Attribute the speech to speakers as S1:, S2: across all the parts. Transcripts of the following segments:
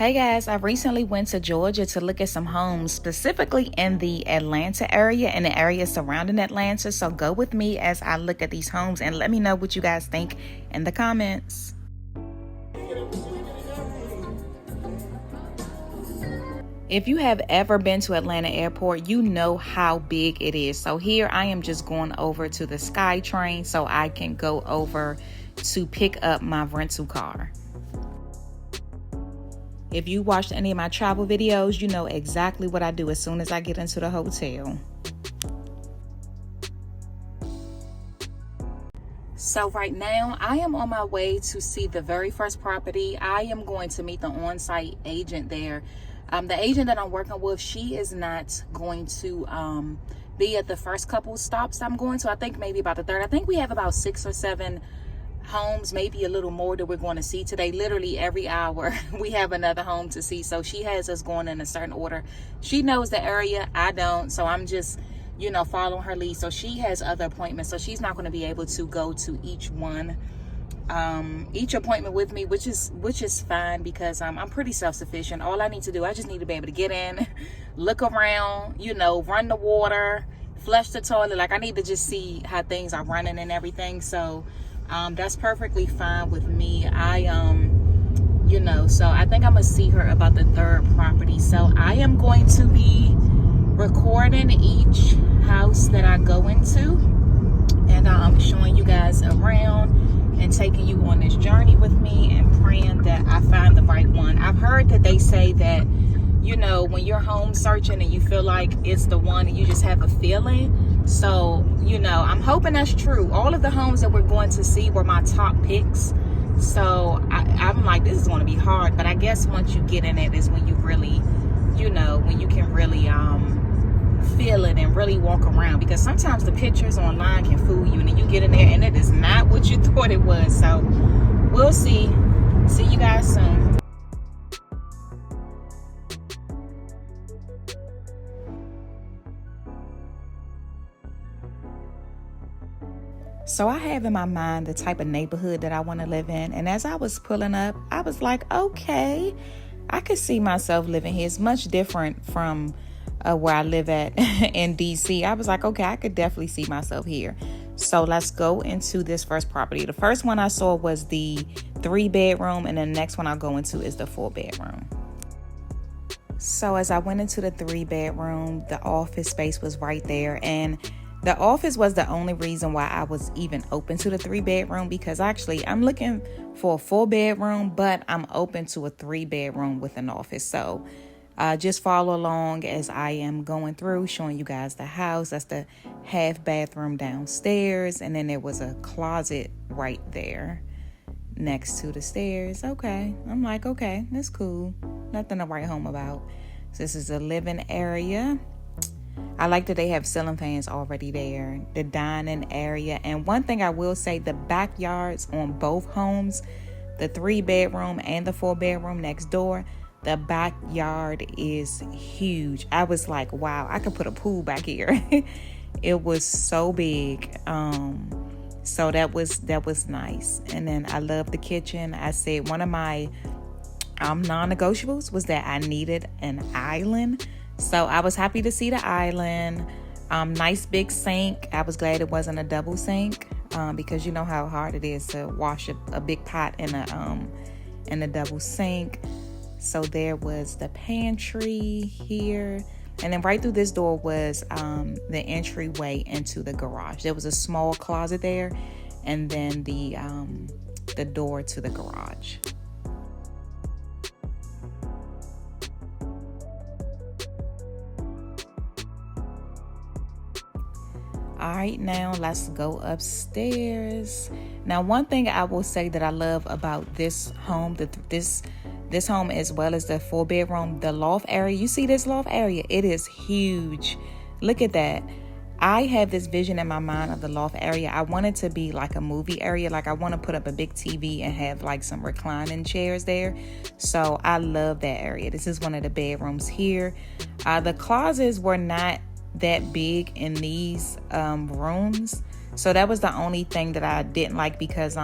S1: Hey guys, I recently went to Georgia to look at some homes, specifically in the Atlanta area and the area surrounding Atlanta. So go with me as I look at these homes and let me know what you guys think in the comments. If you have ever been to Atlanta Airport, you know how big it is. So here I am just going over to the SkyTrain so I can go over to pick up my rental car. If you watched any of my travel videos, you know exactly what I do as soon as I get into the hotel. So right now, I am on my way to see the very first property. I am going to meet the on-site agent there. The agent that I'm working with, she is not going to be at the first couple stops I'm going to. I think maybe about the third. I think we have about 6 or 7 homes, maybe a little more, that we're going to see today. Literally every hour we have another home to see, so she has us going in a certain order. She knows the area, I don't, so I'm just following her lead. So she has other appointments, so she's not going to be able to go to each appointment with me, which is fine, because I'm pretty self-sufficient. All I need to do, I just need to be able to get in, look around, run the water, flush the toilet. Like, I need to just see how things are running and everything. So that's perfectly fine with me. So I think I'm gonna see her about the third property. So I am going to be recording each house that I go into, and I'm showing you guys around and taking you on this journey with me and praying that I find the right one. I've heard that they say that, when you're home searching and you feel like it's the one and you just have a feeling. So, I'm hoping that's true. All of the homes that we're going to see were my top picks. So I'm like, this is going to be hard. But I guess once you get in it is when you really, when you can really feel it and really walk around. Because sometimes the pictures online can fool you, and then you get in there and it is not what you thought it was. So we'll see. See you guys soon. So I have in my mind the type of neighborhood that I want to live in. And as I was pulling up, I was like, okay, I could see myself living here. It's much different from where I live at in DC. I was like, okay, I could definitely see myself here. So let's go into this first property. The first one I saw was the 3-bedroom, and the next one I'll go into is the 4-bedroom. So as I went into the 3-bedroom, the office space was right there, and the office was the only reason why I was even open to the 3-bedroom, because actually I'm looking for a 4-bedroom, but I'm open to a 3-bedroom with an office. So just follow along as I am going through, showing you guys the house. That's the half bathroom downstairs, and then there was a closet right there next to the stairs. Okay, I'm like, okay, that's cool. Nothing to write home about. So this is the living area. I like that they have ceiling fans already there. The dining area. And one thing I will say, the backyards on both homes, the 3-bedroom and the 4-bedroom next door, the backyard is huge. I was like, wow, I could put a pool back here. It was so big. So that was nice. And then I love the kitchen. I said one of my non-negotiables was that I needed an island. So I was happy to see the island. Nice big sink. I was glad it wasn't a double sink, because you know how hard it is to wash a big pot in a double sink. So there was the pantry here, and then right through this door was the entryway into the garage. There was a small closet there, and then the door to the garage. All right, now let's go upstairs. Now, one thing I will say that I love about this home, this home as well as the 4-bedroom, the loft area. You see this loft area? It is huge. Look at that. I have this vision in my mind of the loft area. I want it to be like a movie area. Like, I want to put up a big TV and have like some reclining chairs there. So I love that area. This is one of the bedrooms here. The closets were not that big in these rooms, so that was the only thing that I didn't like, because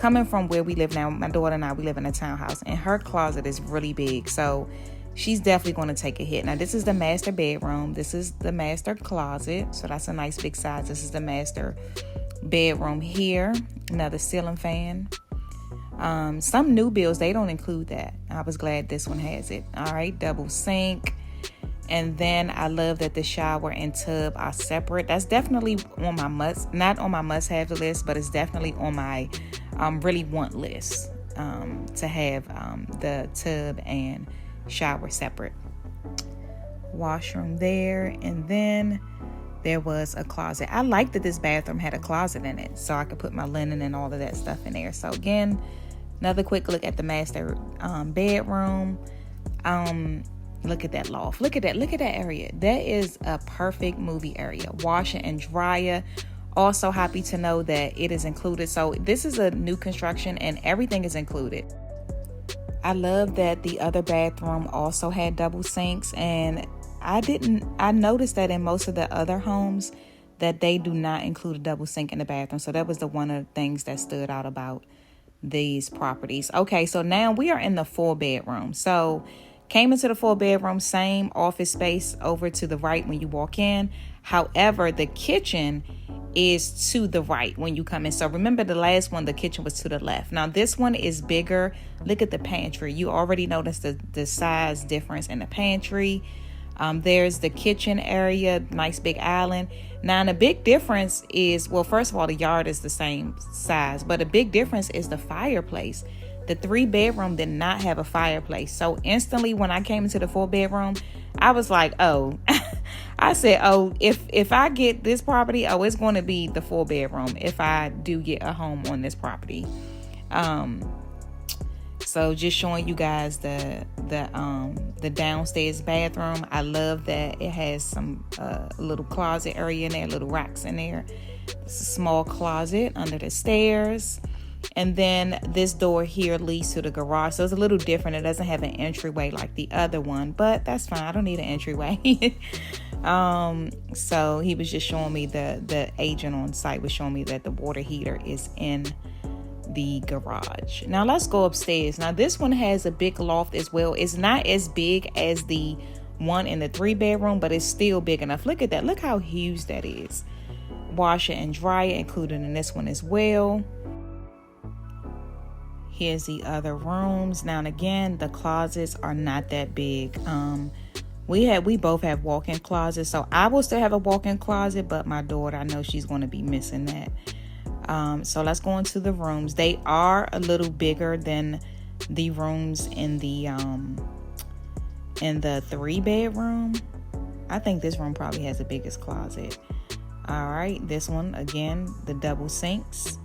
S1: coming from where we live now, my daughter and I, we live in a townhouse, and her closet is really big. So she's definitely going to take a hit. Now, this is the master bedroom. This is the master closet. So that's a nice big size. This is the master bedroom here. Another ceiling fan. Some new builds, they don't include that. I was glad this one has it. All right, double sink. And then I love that the shower and tub are separate. That's definitely on my not on my must-have list, but it's definitely on my really want list to have the tub and shower separate. Washroom there, and then there was a closet. I like that this bathroom had a closet in it, so I could put my linen and all of that stuff in there. So again, another quick look at the master bedroom. Look at that loft. Look at that area. That is a perfect movie area. Washer and dryer. Also happy to know that it is included. So this is a new construction and everything is included. I love that the other bathroom also had double sinks, and I noticed that in most of the other homes that they do not include a double sink in the bathroom. So that was one of the things that stood out about these properties. Okay, so now we are in the 4-bedroom. So came into the 4-bedroom, same office space over to the right when you walk in. However, the kitchen is to the right when you come in. So remember the last one, the kitchen was to the left. Now this one is bigger. Look at the pantry. You already noticed the size difference in the pantry. There's the kitchen area, nice big island. Now the big difference is, well, first of all, the yard is the same size, but the big difference is the fireplace. The 3-bedroom did not have a fireplace. So instantly when I came into the 4-bedroom, I was like, oh, I said, oh, if I get this property, oh, it's going to be the 4-bedroom if I do get a home on this property. So just showing you guys the downstairs bathroom. I love that it has some little closet area in there, little racks in there. It's a small closet under the stairs. And then this door here leads to the garage. So it's a little different. It doesn't have an entryway like the other one, but that's fine. I don't need an entryway. So he was just showing me, the agent on site was showing me that the water heater is in the garage. Now let's go upstairs. Now this one has a big loft as well. It's not as big as the one in the 3-bedroom, but it's still big enough. Look at that. Look how huge that is. Washer and dryer included in this one as well. Here's the other rooms. Now and again, the closets are not that big. We both have walk-in closets, so I will still have a walk-in closet, but my daughter, I know she's going to be missing that. So let's go into the rooms. They are a little bigger than the rooms in the 3-bedroom. I think this room probably has the biggest closet. All right, this one again, the double sinks.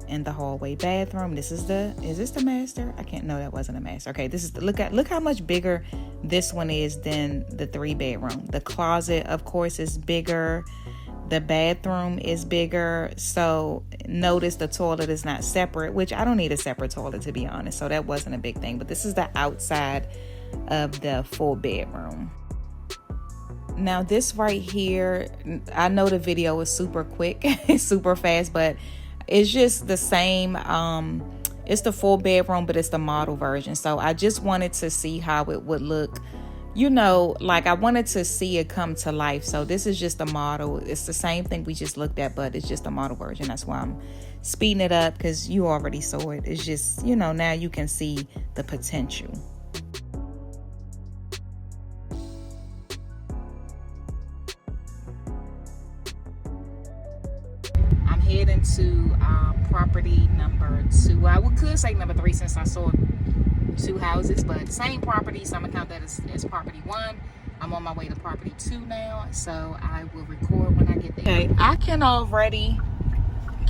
S1: In the hallway bathroom. Is this the master? I can't know, that wasn't a master. Okay, this is look how much bigger this one is than the 3-bedroom. The closet, of course, is bigger. The bathroom is bigger. So notice the toilet is not separate, which I don't need a separate toilet, to be honest. So that wasn't a big thing. But this is the outside of the 4-bedroom. Now this right here, I know the video is super quick, super fast, but it's just the same. It's the 4-bedroom, but it's the model version. So I just wanted to see how it would look. Like I wanted to see it come to life. So this is just a model. It's the same thing we just looked at, but it's just a model version. That's why I'm speeding it up, because you already saw it. It's just, now you can see the potential. Heading to property number 2. I could say number 3 since I saw 2 houses, but same property, so I'm gonna count that as property 1. I'm on my way to property 2 now, so I will record when I get there. Okay, I can already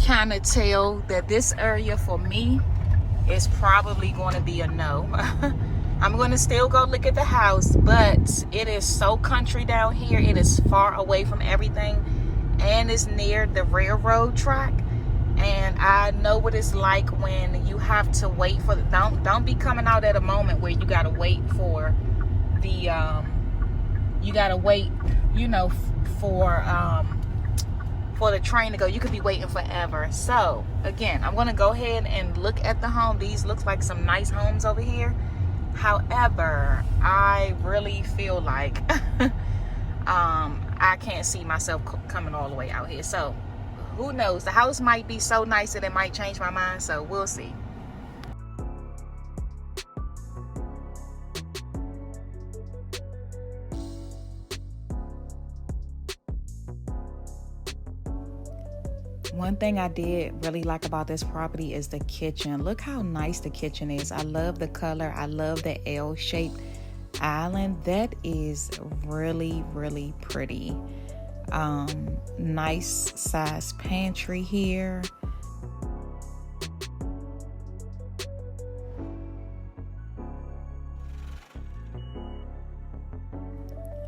S1: kind of tell that this area for me is probably going to be a no. I'm going to still go look at the house, but it is so country down here. It is far away from everything, and it's near the railroad track, and I know what it's like when you have to wait for the don't be coming out at a moment where you gotta wait for the for the train to go. You could be waiting forever. So again, I'm gonna go ahead and look at the home. These looks like some nice homes over here. However, I really feel like I can't see myself coming all the way out here. So who knows? The house might be so nice that it might change my mind. So we'll see. One thing I did really like about this property is the kitchen. Look how nice the kitchen is. I love the color. I love the L-shaped island. That is really, really pretty. Nice size pantry here.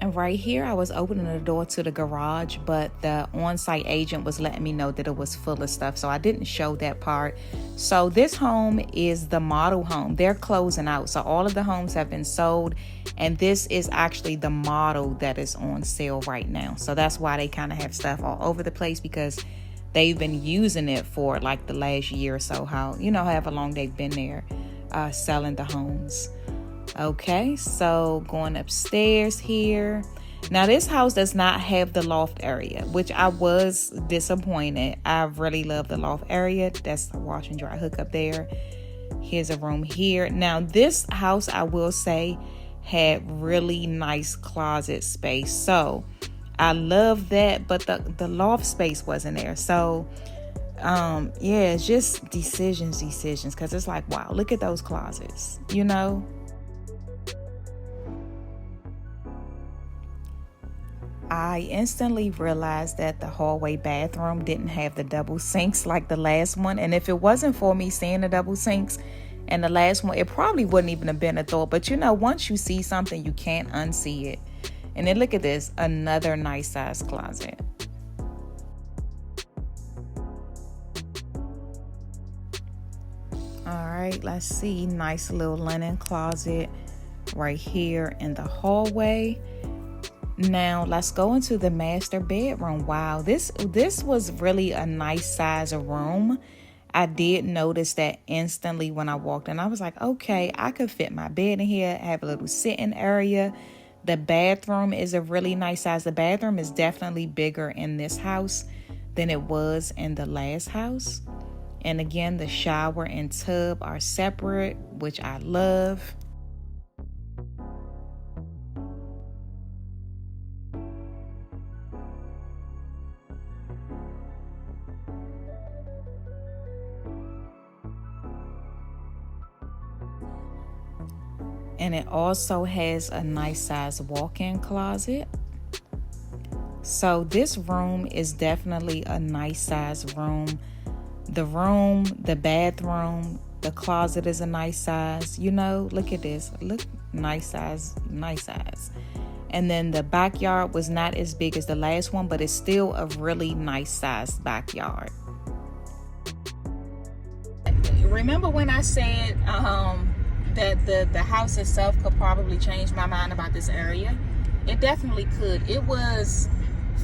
S1: And right here, I was opening the door to the garage, but the on-site agent was letting me know that it was full of stuff, so I didn't show that part. So this home is the model home. They're closing out, so all of the homes have been sold, and this is actually the model that is on sale right now. So that's why they kind of have stuff all over the place, because they've been using it for like the last year or so, however long they've been there selling the homes. Okay, so going upstairs here. Now this house does not have the loft area, which I was disappointed. I really love the loft area. That's the wash and dry hookup there. Here's a room here. Now this house, I will say, had really nice closet space. So I love that, but the loft space wasn't there. So yeah, it's just decisions, because it's like, wow, look at those closets, I instantly realized that the hallway bathroom didn't have the double sinks like the last one. And if it wasn't for me seeing the double sinks and the last one, it probably wouldn't even have been a thought. But once you see something, you can't unsee it. And then look at this, another nice size closet. All right, let's see. Nice little linen closet right here in the hallway. Now let's go into the master bedroom. Wow, this was really a nice size of room. I did notice that instantly when I walked in. I was like, okay, I could fit my bed in here, have a little sitting area. The bathroom is a really nice size. The bathroom is definitely bigger in this house than it was in the last house. And again, the shower and tub are separate, which I love. And it also has a nice size walk-in closet. So this room is definitely a nice size room. The bathroom, the closet is a nice size. Look at this. Look, nice size. And then the backyard was not as big as the last one, but it's still a really nice size backyard. Remember when I said that the house itself could probably change my mind about this area? It definitely could. It was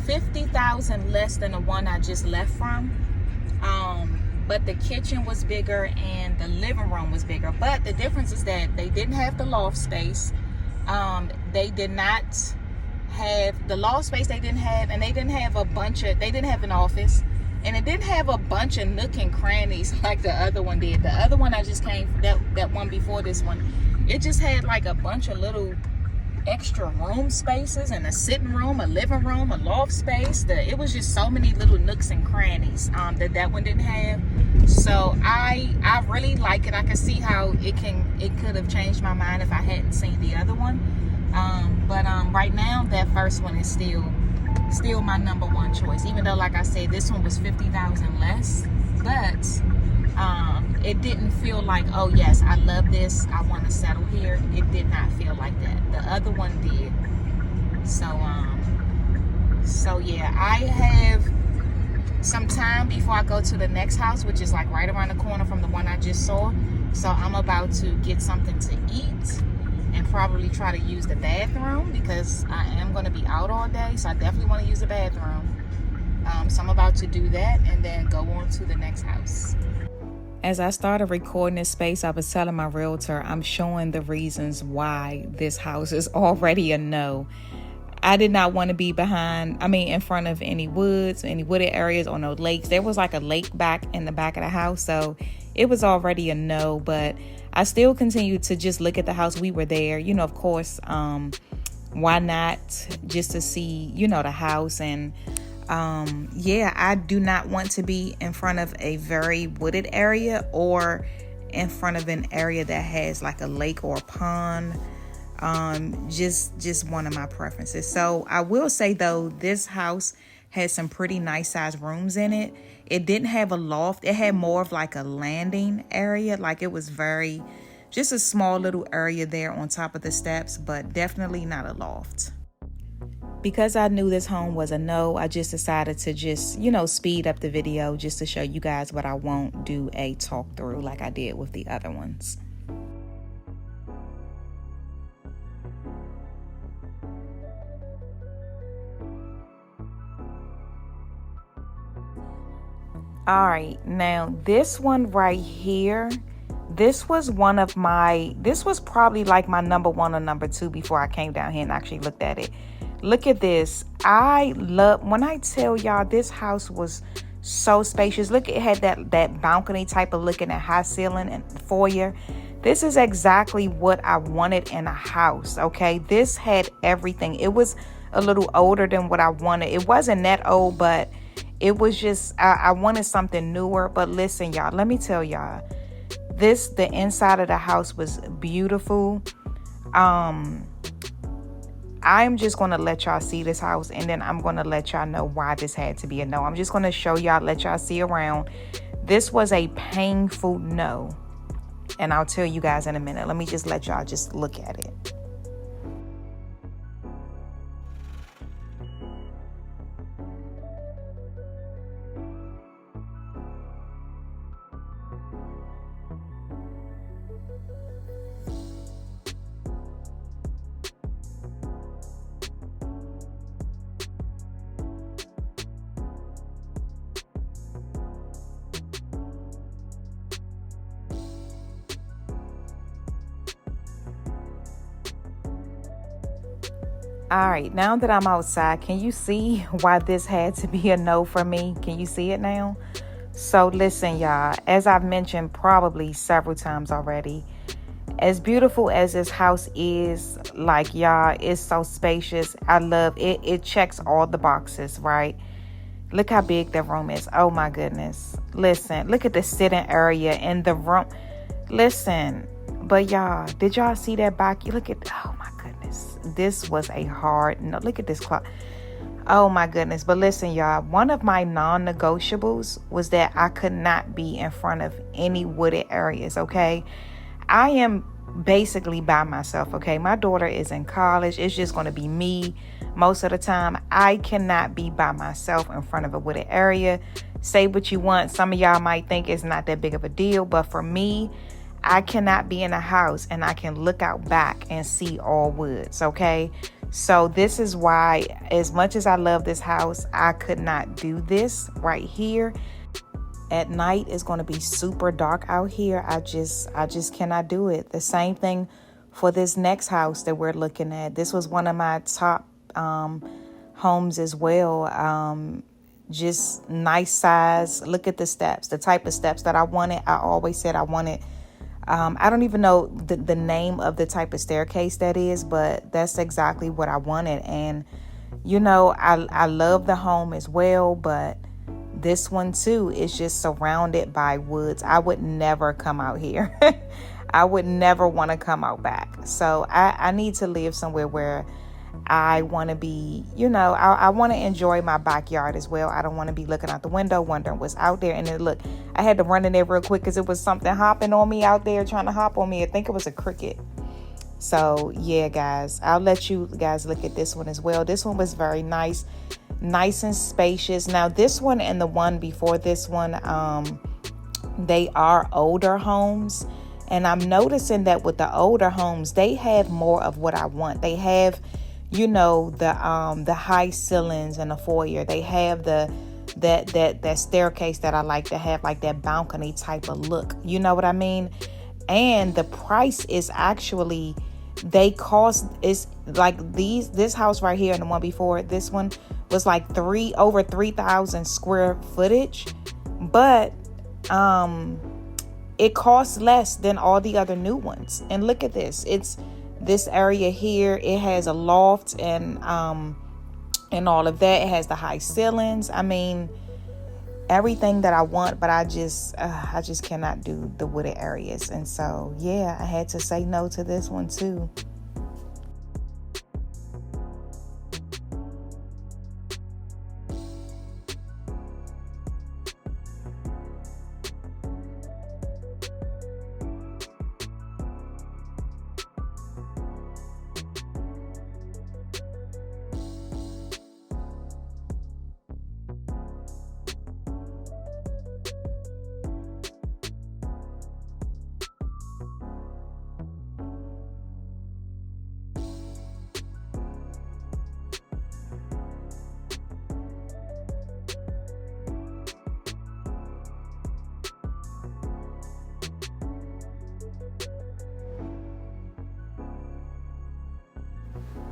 S1: $50,000 less than the one I just left from. But the kitchen was bigger and the living room was bigger. But the difference is that they didn't have the loft space. They did not have the loft space. They didn't have, and they didn't have they didn't have an office. And it didn't have a bunch of nook and crannies like the other one did. The other one I just came, that one before this one, it just had like a bunch of little extra room spaces and a sitting room, a living room, a loft space. It was just so many little nooks and crannies that one didn't have. So I really like it. I can see how it could have changed my mind if I hadn't seen the other one. But right now that first one is still my number one choice, even though, like I said, this one was $50,000 less, but it didn't feel like, oh yes, I love this, I want to settle here. It did not feel like that. The other one did. So yeah, I have some time before I go to the next house, which is like right around the corner from the one I just saw. So I'm about to get something to eat and probably try to use the bathroom because I am going to be out all day, so I definitely want to use the bathroom. So I'm about to do that and then go on to the next house. As I started recording this space, I was telling my realtor I'm showing the reasons why this house is already a no. I did not want to be in front of any woods, any wooded areas or no lakes. There was like a lake back in the back of the house, so it was already a no, but I still continued to just look at the house. We were there, of course, why not, just to see, the house. And I do not want to be in front of a very wooded area or in front of an area that has like a lake or a pond. Just one of my preferences. So I will say though, this house had some pretty nice sized rooms in it. It didn't have a loft. It had more of like a landing area. Like it was just a small little area there on top of the steps, but definitely not a loft. Because I knew this home was a no, I just decided to just, speed up the video just to show you guys what I won't do a talk through like I did with the other ones. All right, now this one right here, this was probably like my number one or number two before I came down here and actually looked at it. Look at this. When I tell y'all this house was so spacious. Look, it had that balcony type of look and a high ceiling and foyer. This is exactly what I wanted in a house, okay? This had everything. It was a little older than what I wanted. It wasn't that old, but it was just, I wanted something newer. But listen, y'all, let me tell y'all, the inside of the house was beautiful. I'm just going to let y'all see this house, and then I'm going to let y'all know why this had to be a no. I'm just going to show y'all, let y'all see around. This was a painful no, and I'll tell you guys in a minute. Let me just let y'all just look at it. All right, now that I'm outside, can you see why this had to be a no for me? Can you see it now? So listen, y'all, as I've mentioned probably several times already, as beautiful as this house is, like, y'all, it's so spacious. I love it. It checks all the boxes, right? Look how big the room is. Oh my goodness. Listen, look at the sitting area in the room. Listen, but y'all, did y'all see that back? You look at, oh my goodness. This was a hard, no, look at this clock. Oh my goodness. But listen, y'all, one of my non-negotiables was that I could not be in front of any wooded areas, okay? I am basically by myself, okay? My daughter is in college. It's just going to be me most of the time. I cannot be by myself in front of a wooded area. Say what you want. Some of y'all might think it's not that big of a deal, but for me, I cannot be in a house and I can look out back and see all woods, okay? So this is why, as much as I love this house, I could not do this right here. At night, it's going to be super dark out here. I just cannot do it. The same thing for this next house that we're looking at. This was one of my top homes as well. Just nice size. Look at the steps, the type of steps that I wanted. I always said I wanted. I don't even know the name of the type of staircase that is, but that's exactly what I wanted. And, I love the home as well, but this one too is just surrounded by woods. I would never come out here. I would never want to come out back. So I need to live somewhere where I want to be, I want to enjoy my backyard as well. I don't want to be looking out the window wondering what's out there. And then look, I had to run in there real quick because it was something hopping on me out there, trying to hop on me. I think it was a cricket. So yeah, guys, I'll let you guys look at this one as well. This one was very nice and spacious. Now this one and the one before this one, they are older homes. And I'm noticing that with the older homes, they have more of what I want. They have, the high ceilings and the foyer. They have the that staircase that I like to have, like that balcony type of look. You know what I mean? And the price is actually, they cost, is like this house right here and the one before this one was like over 3,000 square footage, but it costs less than all the other new ones. And look at this, it's this area here, it has a loft and all of that. It has the high ceilings. I mean, everything that I want, but I just cannot do the wooded areas. And so, yeah, I had to say no to this one too.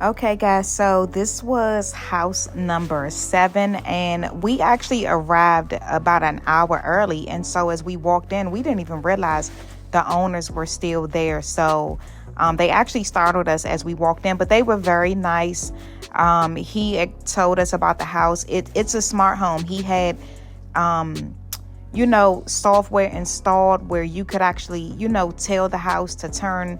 S1: Okay, guys, so this was house number 7, and we actually arrived about an hour early. And so as we walked in, we didn't even realize the owners were still there. So they actually startled us as we walked in, but they were very nice. He told us about the house. It's a smart home. He had software installed where you could actually, tell the house to turn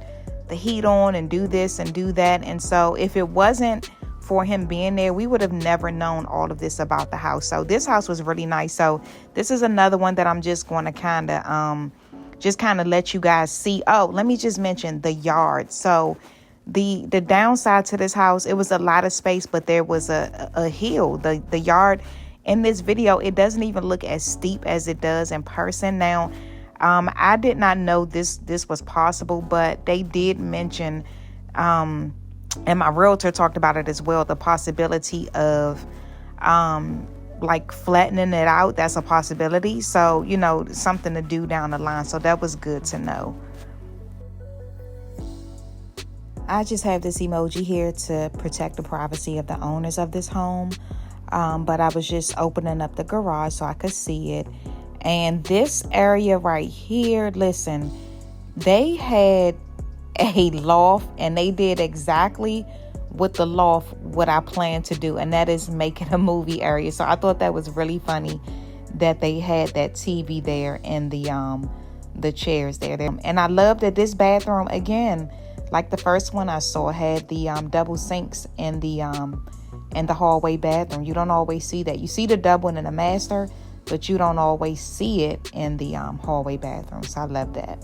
S1: the heat on and do this and do that. And so if it wasn't for him being there, we would have never known all of this about the house. So this house was really nice. So this is another one that I'm just going to kind of let you guys see. Oh, let me just mention the yard. So the downside to this house, it was a lot of space, but there was a hill. The yard in this video, it doesn't even look as steep as it does in person. Now, I did not know this was possible, but they did mention, and my realtor talked about it as well, the possibility of like flattening it out. That's a possibility. So, something to do down the line. So that was good to know. I just have this emoji here to protect the privacy of the owners of this home. But I was just opening up the garage so I could see it. And this area right here, listen, they had a loft, and they did exactly with the loft what I planned to do, and that is make it a movie area. So I thought that was really funny that they had that TV there and the chairs there. And I love that this bathroom, again, like the first one I saw, had the double sinks in the hallway bathroom. You don't always see that. You see the double and the master, but you don't always see it in the hallway bathroom. So I love that.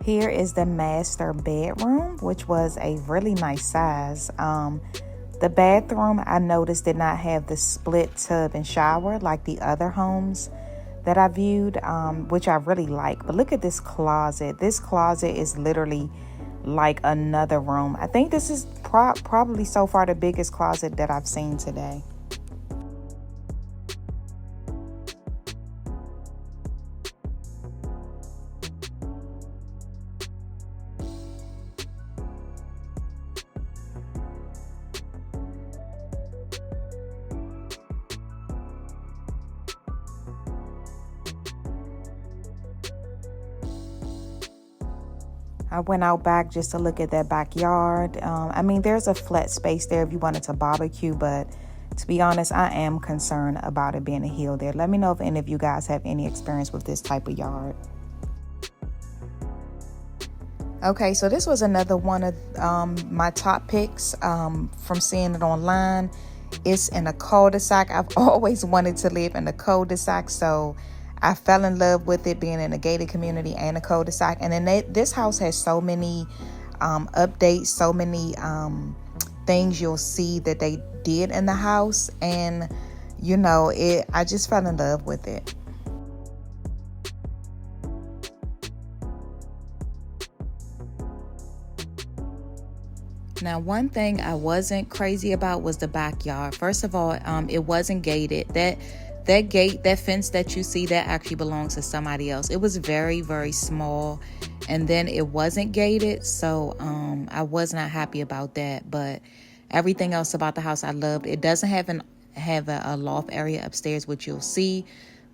S1: Here is the master bedroom, which was a really nice size. The bathroom, I noticed, did not have the split tub and shower like the other homes that I viewed, which I really like. But look at this closet. This closet is literally like another room. I think this is probably so far the biggest closet that I've seen today. I went out back just to look at that backyard. I mean, there's a flat space there if you wanted to barbecue, but to be honest, I am concerned about it being a hill there. Let me know if any of you guys have any experience with this type of yard. Okay, so this was another one of my top picks from seeing it online. It's in a cul-de-sac. I've always wanted to live in a cul-de-sac, so I fell in love with it, being in a gated community and a cul-de-sac. And then this house has so many updates, so many things you'll see that they did in the house. And, I just fell in love with it. Now, one thing I wasn't crazy about was the backyard. First of all, it wasn't gated. That gate, that fence that you see, that actually belongs to somebody else. It was very, very small, and then it wasn't gated, so I was not happy about that. But everything else about the house I loved. It doesn't have a loft area upstairs, which you'll see,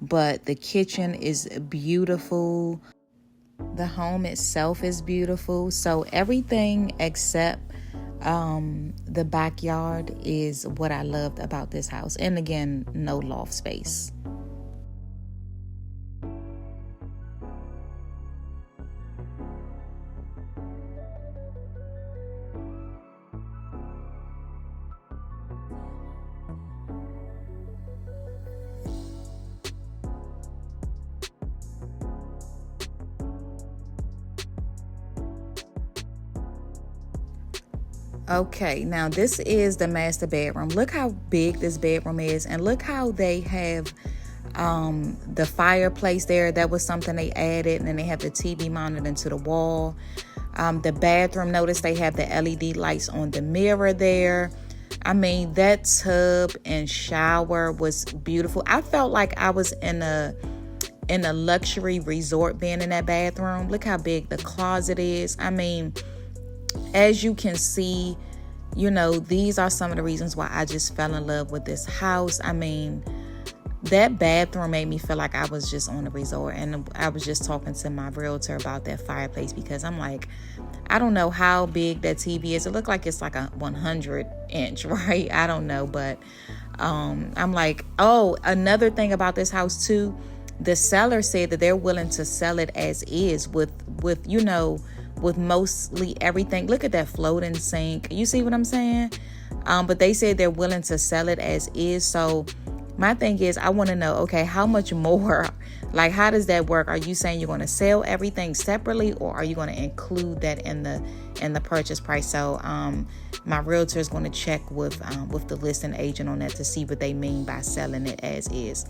S1: but the kitchen is beautiful. The home itself is beautiful. So everything except the backyard is what I loved about this house. And again, no loft space. Okay, now this is the master bedroom. Look how big this bedroom is, and look how they have the fireplace there. That was something they added, and then they have the TV mounted into the wall. The bathroom, notice they have the LED lights on the mirror there. I mean, that tub and shower was beautiful. I felt like I was in a luxury resort being in that bathroom. Look how big the closet is. I mean, as you can see, you know, these are some of the reasons why I just fell in love with this house. I mean, that bathroom made me feel like I was just on a resort. And I was just talking to my realtor about that fireplace, because I'm like, I don't know how big that TV is. It looked like it's like a 100-inch, right? I don't know. But I'm like, oh, another thing about this house too, the seller said that they're willing to sell it as is with you know, with mostly everything. Look at that floating sink. You see what I'm saying? But they said they're willing to sell it as is. So my thing is, I want to know, okay, how much more? Like, how does that work? Are you saying you're going to sell everything separately, or are you going to include that in the purchase price? So my realtor is going to check with the listing agent on that to see what they mean by selling it as is.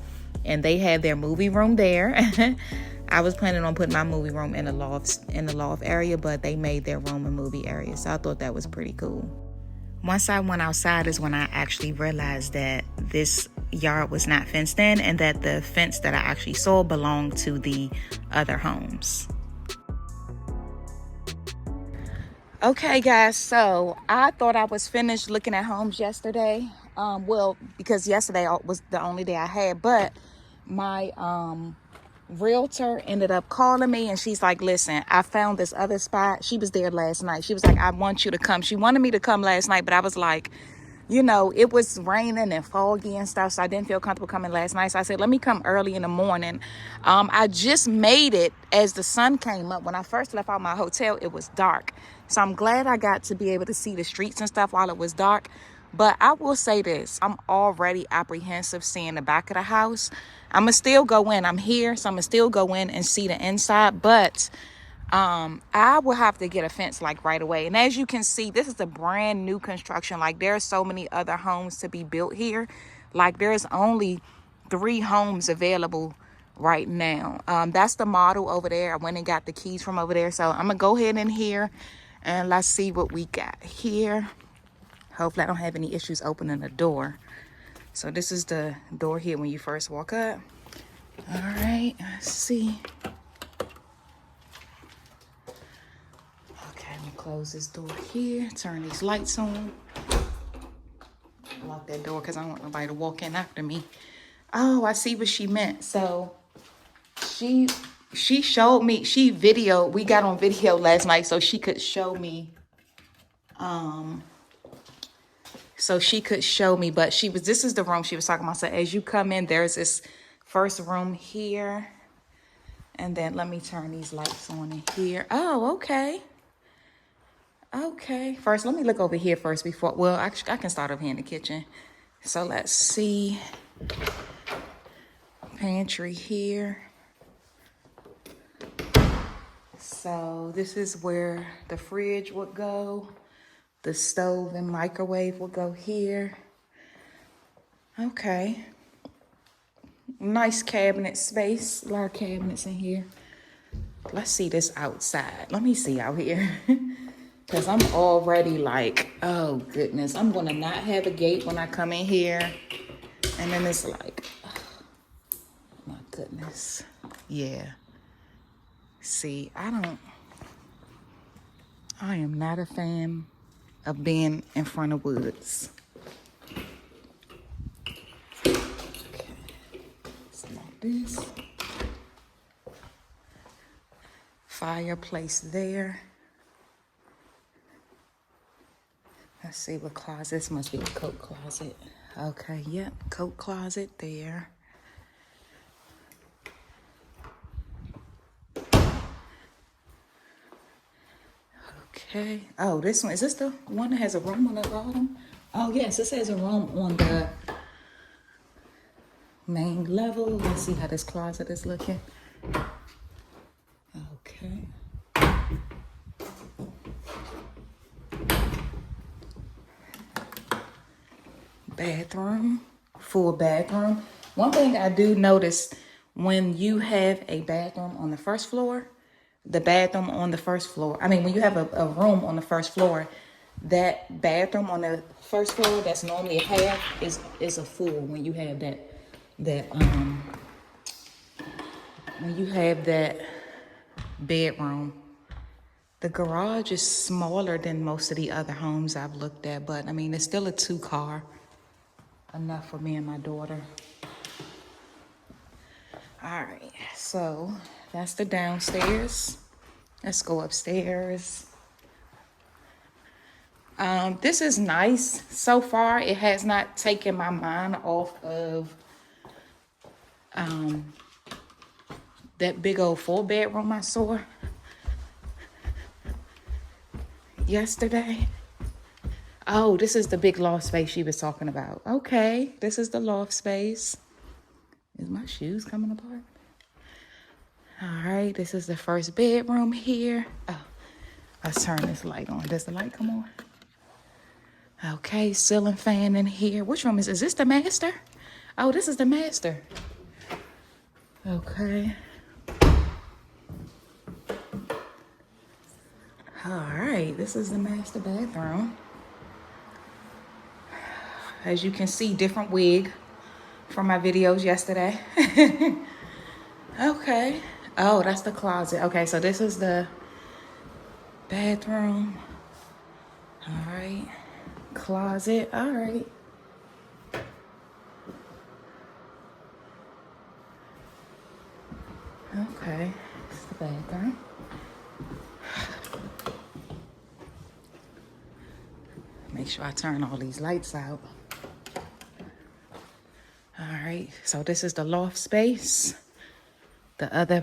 S1: And they have their movie room there. I was planning on putting my movie room in the loft area, but they made their room a movie area. So I thought that was pretty cool. Once I went outside is when I actually realized that this yard was not fenced in, and that the fence that I actually saw belonged to the other homes. Okay, guys, so I thought I was finished looking at homes yesterday. Well, because yesterday was the only day I had, but my realtor ended up calling me, and she's like, listen, I found this other spot. She was there last night. She was like, I want you to come. She wanted me to come last night, but I was like, you know, it was raining and foggy and stuff, so I didn't feel comfortable coming last night. So I said, let me come early in the morning. I just made it as the sun came up. When I first left out my hotel, it was dark. So I'm glad I got to be able to see the streets and stuff while it was dark. But I will say this, I'm already apprehensive seeing the back of the house. I'm going to still go in. I'm here, so I'm going to still go in and see the inside. But I will have to get a fence like right away. And as you can see, this is a brand new construction. Like, there are so many other homes to be built here. Like, there's only 3 homes available right now. That's the model over there. I went and got the keys from over there. So I'm going to go ahead in here and let's see what we got here. Hopefully I don't have any issues opening the door. So this is the door here when you first walk up. All right, let's see. Okay, I'm gonna close this door here, turn these lights on. Lock that door because I don't want nobody to walk in after me. Oh, I see what she meant. So she showed me, we got on video last night so she could show me, but this is the room she was talking about. So as you come in, there's this first room here. And then let me turn these lights on in here. Oh, okay. Okay. First, let me look over here first before, well, actually, I can start over here in the kitchen. So let's see. Pantry here. So this is where the fridge would go. The stove and microwave will go here. Okay. Nice cabinet space. A lot of cabinets in here. Let's see this outside. Let me see out here. Because I'm already like, oh goodness, I'm going to not have a gate when I come in here. And then it's like, oh, my goodness. Yeah. See, I am not a fan of being in front of woods. Okay. So like this. Fireplace there. Let's see what closet. This must be a coat closet. Okay, yep, coat closet there. Okay. Oh, this one, is this the one that has a room on the bottom? Oh, yes, this has a room on the main level. Let's see how this closet is looking. Okay. Bathroom, full bathroom. One thing I do notice when you have a bathroom on the first floor, the bathroom on the first floor, I mean, when you have a room on the first floor, that bathroom on the first floor that's normally a half is a full when you have when you have that bedroom. The garage is smaller than most of the other homes I've looked at, but I mean, it's still a 2-car. Enough for me and my daughter. All right, so that's the downstairs. Let's go upstairs. This is nice. So far, it has not taken my mind off of that big old 4-bedroom I saw yesterday. Oh, this is the big loft space she was talking about. Okay, this is the loft space. Is my shoes coming apart? All right, this is the first bedroom here. Oh, let's turn this light on. Does the light come on? Okay, ceiling fan in here. Which room is this the master? Oh, this is the master. Okay. All right, this is the master bathroom. As you can see, different wig from my videos yesterday. Okay. Oh, that's the closet. Okay, so this is the bathroom. All right. Closet. All right. Okay. This is the bathroom. Make sure I turn all these lights out. All right, so this is the loft space. The other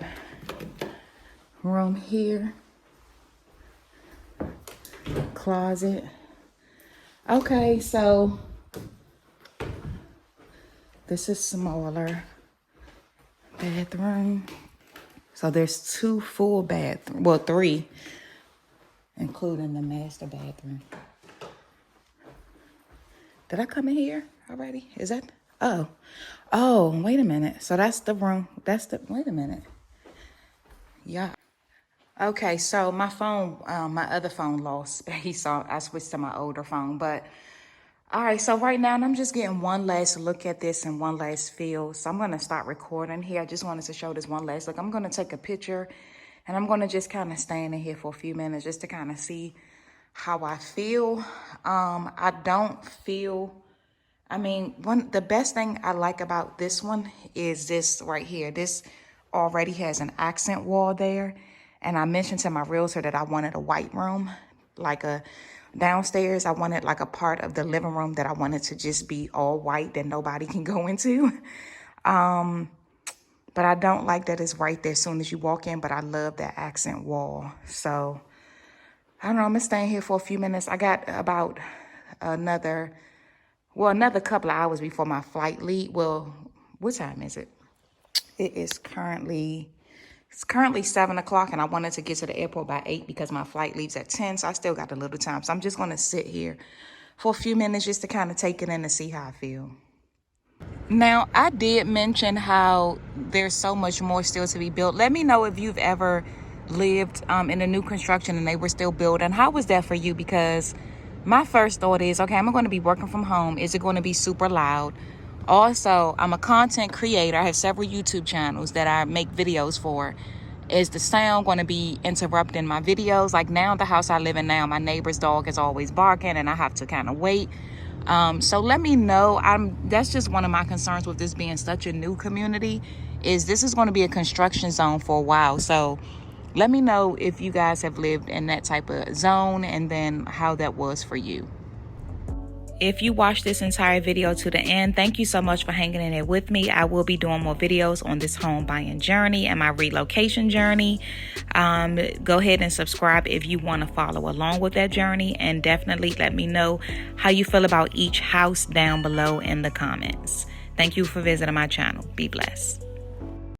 S1: room here. Closet. Okay, so this is smaller bathroom. So there's 2 full bathrooms, well, 3, including the master bathroom. Did I come in here already? Is that? Oh, wait a minute. So that's the room. Wait a minute. Yeah. Okay, so my phone, my other phone lost space, so I switched to my older phone. But, all right, so right now, I'm just getting one last look at this and one last feel. So I'm going to start recording here. I just wanted to show this one last look. I'm going to take a picture, and I'm going to just kind of stand in here for a few minutes just to kind of see how I feel. I don't feel... I mean, the best thing I like about this one is this right here. This already has an accent wall there. And I mentioned to my realtor that I wanted a white room, like a downstairs. I wanted like a part of the living room that I wanted to just be all white that nobody can go into. But I don't like that it's right there as soon as you walk in, but I love that accent wall. So, I don't know, I'm gonna stay in here for a few minutes. I got about another couple of hours before my flight leave. Well, what time is it? It's currently 7 o'clock, and I wanted to get to the airport by 8 because my flight leaves at 10, so I still got a little time. So I'm just going to sit here for a few minutes just to kind of take it in to see how I feel. Now, I did mention how there's so much more still to be built. Let me know if you've ever lived in a new construction and they were still building? How was that for you? Because my first thought is, okay, I'm going to be working from home. Is it going to be super loud? Also, I'm a content creator. I have several YouTube channels that I make videos for. Is the sound going to be interrupting my videos? Like now, the house I live in now, my neighbor's dog is always barking and I have to kind of wait. So let me know. That's just one of my concerns with this being such a new community, is this is going to be a construction zone for a while. So let me know if you guys have lived in that type of zone and then how that was for you. If you watched this entire video to the end, thank you so much for hanging in there with me. I will be doing more videos on this home buying journey and my relocation journey. Go ahead and subscribe if you want to follow along with that journey, and definitely let me know how you feel about each house down below in the comments. Thank you for visiting my channel. Be blessed.